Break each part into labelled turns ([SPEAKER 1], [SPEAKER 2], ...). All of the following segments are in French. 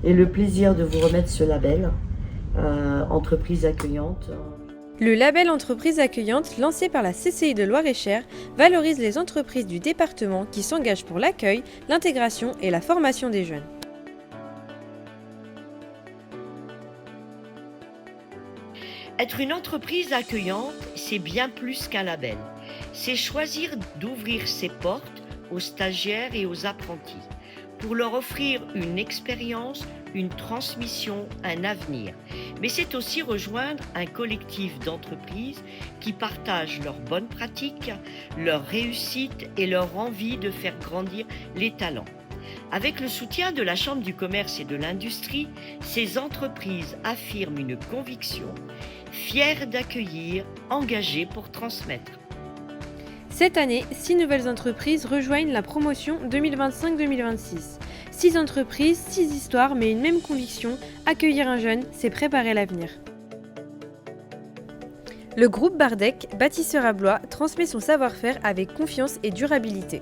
[SPEAKER 1] et le plaisir de vous remettre ce label, entreprise accueillante.
[SPEAKER 2] Le label Entreprise accueillante, lancé par la CCI de Loir-et-Cher, valorise les entreprises du département qui s'engagent pour l'accueil, l'intégration et la formation des jeunes.
[SPEAKER 3] Être une entreprise accueillante, c'est bien plus qu'un label. C'est choisir d'ouvrir ses portes aux stagiaires et aux apprentis pour leur offrir une expérience, une transmission, un avenir. Mais c'est aussi rejoindre un collectif d'entreprises qui partagent leurs bonnes pratiques, leurs réussites et leur envie de faire grandir les talents. Avec le soutien de la Chambre du commerce et de l'industrie, ces entreprises affirment une conviction, fières d'accueillir, engagées pour transmettre.
[SPEAKER 2] Cette année, 6 nouvelles entreprises rejoignent la promotion 2025-2026. 6 entreprises, 6 histoires, mais une même conviction, accueillir un jeune, c'est préparer l'avenir. Le groupe Bardec, bâtisseur à Blois, transmet son savoir-faire avec confiance et durabilité.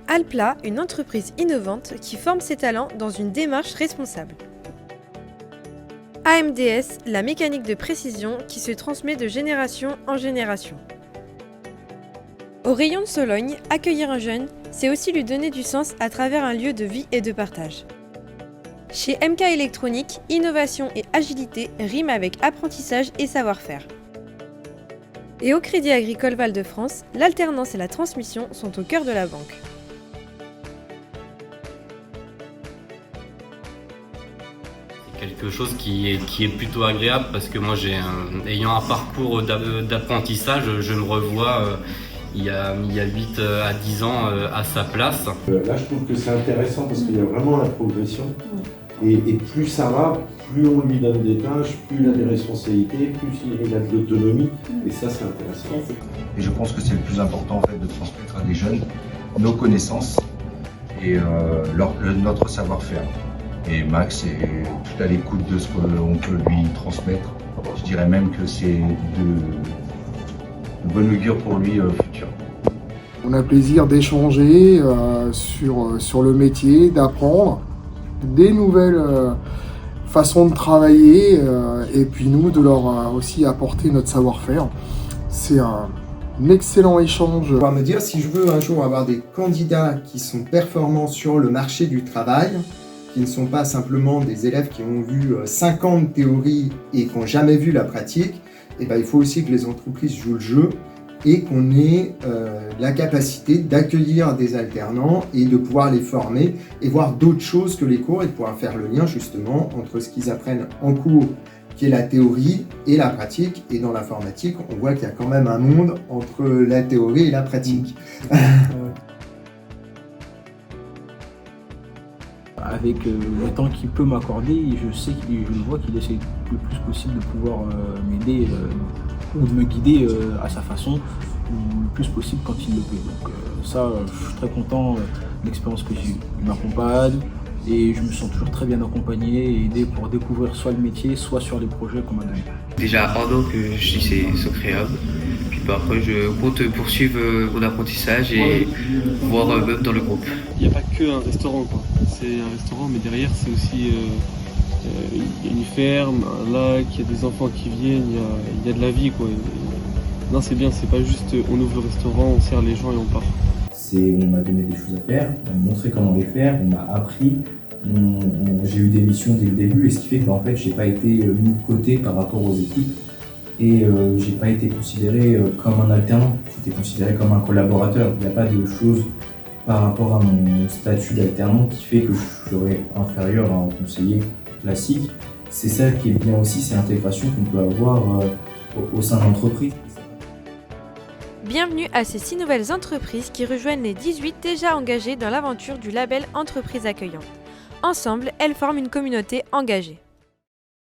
[SPEAKER 2] Alpla, une entreprise innovante qui forme ses talents dans une démarche responsable. AMDS, la mécanique de précision qui se transmet de génération en génération. Au rayon de Sologne, accueillir un jeune, c'est aussi lui donner du sens à travers un lieu de vie et de partage. Chez MK Électronique, innovation et agilité riment avec apprentissage et savoir-faire. Et au Crédit Agricole Val-de-France, l'alternance et la transmission sont au cœur de la banque.
[SPEAKER 4] Quelque chose qui est plutôt agréable parce que moi ayant un parcours d'apprentissage, je me revois il y a 8 à 10 ans à sa place.
[SPEAKER 5] Là je trouve que c'est intéressant parce qu'il y a vraiment la progression et plus ça va, plus on lui donne des tâches, plus il a des responsabilités, plus il a de l'autonomie et ça c'est intéressant.
[SPEAKER 6] Et je pense que c'est le plus important en fait de transmettre à des jeunes nos connaissances et notre savoir-faire. Et Max est tout à l'écoute de ce qu'on peut lui transmettre. Je dirais même que c'est de bonne augure pour lui futur.
[SPEAKER 7] On a plaisir d'échanger sur le métier, d'apprendre des nouvelles façons de travailler et puis nous de leur aussi apporter notre savoir-faire. C'est un excellent échange.
[SPEAKER 8] Je vais me dire si je veux un jour avoir des candidats qui sont performants sur le marché du travail, qui ne sont pas simplement des élèves qui ont vu 5 ans de théorie et qui n'ont jamais vu la pratique, et ben, il faut aussi que les entreprises jouent le jeu et qu'on ait la capacité d'accueillir des alternants et de pouvoir les former et voir d'autres choses que les cours et de pouvoir faire le lien justement entre ce qu'ils apprennent en cours, qui est la théorie, et la pratique. Et dans l'informatique, on voit qu'il y a quand même un monde entre la théorie et la pratique.
[SPEAKER 9] Avec le temps qu'il peut m'accorder, je vois qu'il essaie le plus possible de pouvoir m'aider ou de me guider à sa façon, le plus possible quand il le peut. Donc ça, je suis très content de l'expérience que j'ai eue. Il m'accompagne et je me sens toujours très bien accompagné et aidé pour découvrir soit le métier, soit sur les projets qu'on m'a donnés.
[SPEAKER 10] Déjà un an que je suis chez Socréable, puis après je compte poursuivre mon apprentissage et voir même dans le groupe.
[SPEAKER 11] Il n'y a pas que un restaurant, quoi. C'est un restaurant, mais derrière c'est aussi il y a une ferme, un lac, il y a des enfants qui viennent, il y a de la vie, quoi. Non, c'est bien, c'est pas juste on ouvre le restaurant, on sert les gens et on part.
[SPEAKER 12] On m'a donné des choses à faire, on m'a montré comment les faire, on m'a appris, j'ai eu des missions dès le début, et ce qui fait qu'en fait j'ai pas été mis de côté par rapport aux équipes et j'ai pas été considéré comme un alternant, j'étais considéré comme un collaborateur. Il n'y a pas de choses par rapport à mon statut d'alternant qui fait que je serais inférieur à un conseiller classique. C'est ça qui est bien aussi, c'est l'intégration qu'on peut avoir au sein de l'entreprise.
[SPEAKER 2] Bienvenue à ces 6 nouvelles entreprises qui rejoignent les 18 déjà engagées dans l'aventure du label Entreprise accueillante. Ensemble, elles forment une communauté engagée.